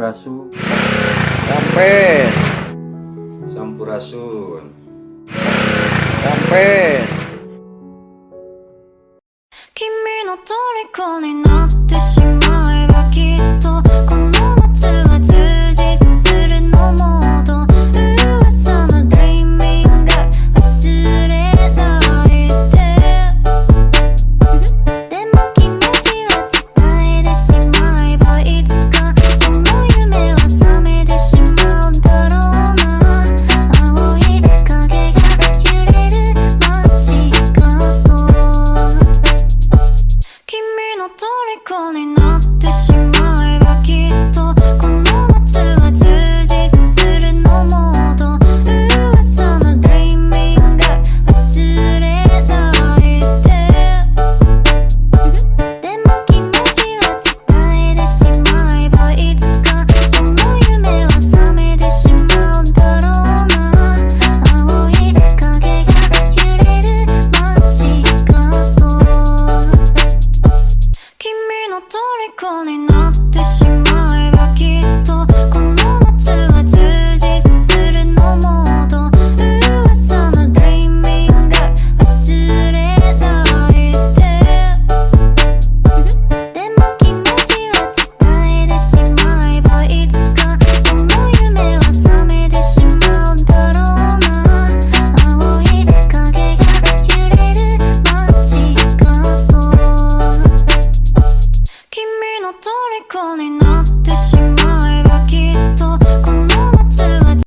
Sampurasu, Sampes, Sampurasun, Sampes. 君の虜になってしまえばきっとこの夏は充実するのモード噂のドリーミング忘れないででも気持ちは伝えてしまえばいつかその夢は覚めてしまうだろうな青い影が揺れる街角君の虜になってしまえばきっとこの夏は充実するのモード噂のドリーミング忘れないででも気持ちは伝えてしまえばいつかその夢は覚めてしまうだろうな青い影が揺れる街角君の虜になってしま